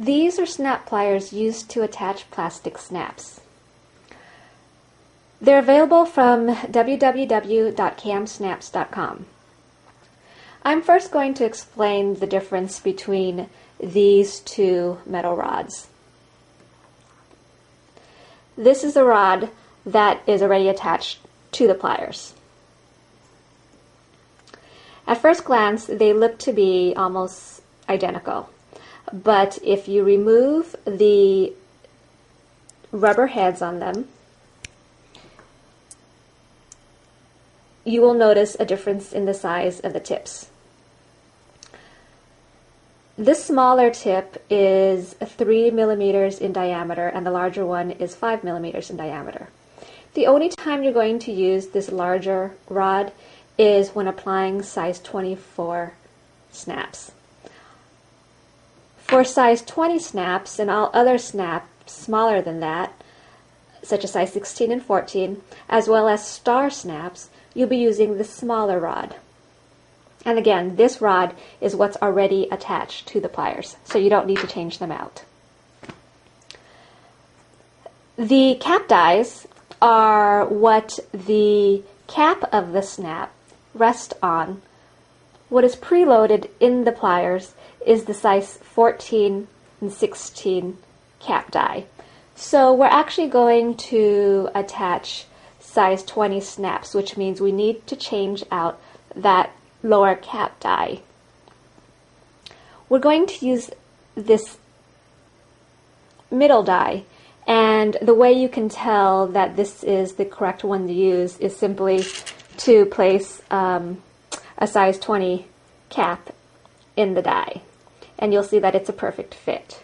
These are snap pliers used to attach plastic snaps. They're available from www.kamsnaps.com. I'm first going to explain the difference between these two metal rods. This is a rod that is already attached to the pliers. At first glance, they look to be almost identical. But if you remove the rubber heads on them, you will notice a difference in the size of the tips. This smaller tip is 3 millimeters in diameter and the larger one is 5 millimeters in diameter. The only time you're going to use this larger rod is when applying size 24 snaps. For size 20 snaps and all other snaps smaller than that, such as size 16 and 14, as well as star snaps, you'll be using the smaller rod. And again, this rod is what's already attached to the pliers, so you don't need to change them out. The cap dies are what the cap of the snap rests on. What is preloaded in the pliers is the size 14 and 16 cap die. So we're actually going to attach size 20 snaps, which means we need to change out that lower cap die. We're going to use this middle die, and the way you can tell that this is the correct one to use is simply to place a size 20 cap in the die, and you'll see that it's a perfect fit.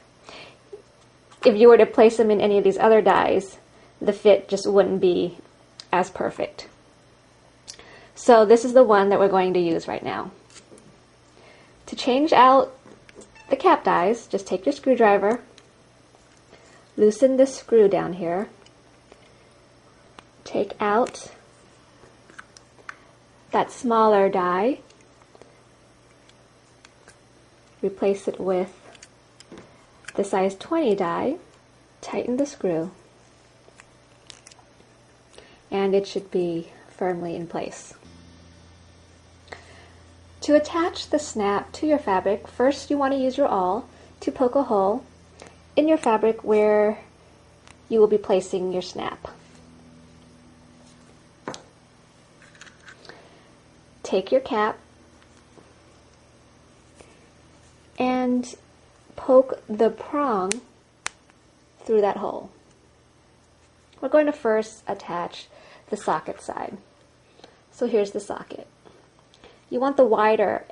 If you were to place them in any of these other dies, the fit just wouldn't be as perfect. So this is the one that we're going to use right now. To change out the cap dies, just take your screwdriver, loosen this screw down here, take out that smaller die, replace it with the size 20 die, tighten the screw, and it should be firmly in place. To attach the snap to your fabric, first you want to use your awl to poke a hole in your fabric where you will be placing your snap. Take your cap and poke the prong through that hole. We're going to first attach the socket side. So here's the socket. You want the wider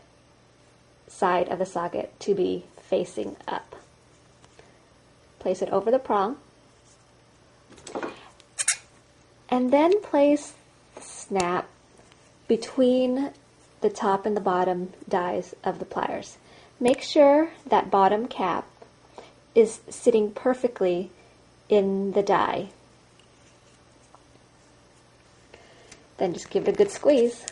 side of the socket to be facing up. Place it over the prong, and then place the snap between the top and the bottom dies of the pliers. Make sure that bottom cap is sitting perfectly in the die. Then just give it a good squeeze,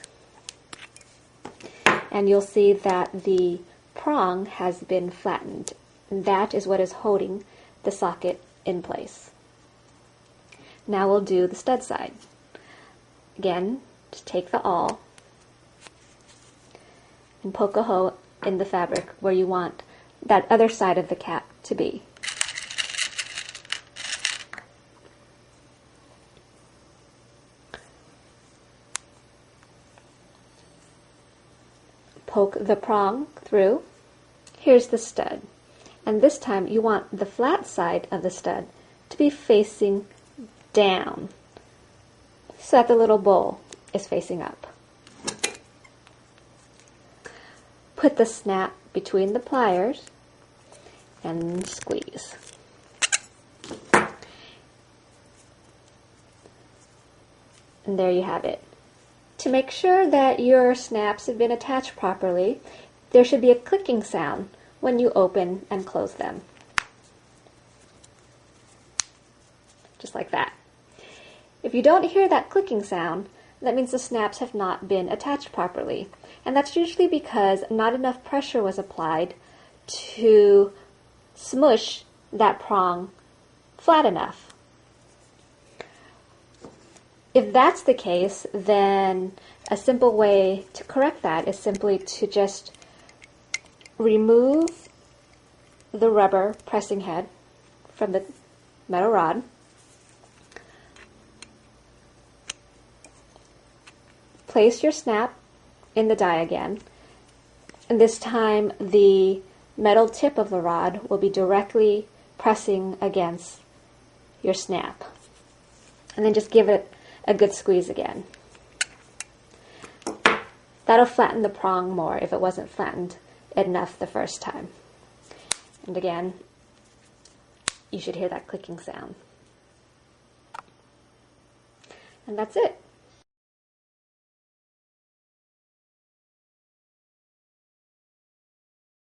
and you'll see that the prong has been flattened. And that is what is holding the socket in place. Now we'll do the stud side. Again, just take the awl and poke a hole in the fabric where you want that other side of the cap to be. Poke the prong through. Here's the stud. And this time you want the flat side of the stud to be facing down so that the little bowl is facing up. Put the snap between the pliers and squeeze. And there you have it. To make sure that your snaps have been attached properly, there should be a clicking sound when you open and close them. Just like that. If you don't hear that clicking sound, that means the snaps have not been attached properly. And that's usually because not enough pressure was applied to smush that prong flat enough. If that's the case, then a simple way to correct that is simply to just remove the rubber pressing head from the metal rod, place your snap in the die again, and this time the metal tip of the rod will be directly pressing against your snap. And then just give it a good squeeze again. That'll flatten the prong more if it wasn't flattened enough the first time. And again, you should hear that clicking sound. And that's it.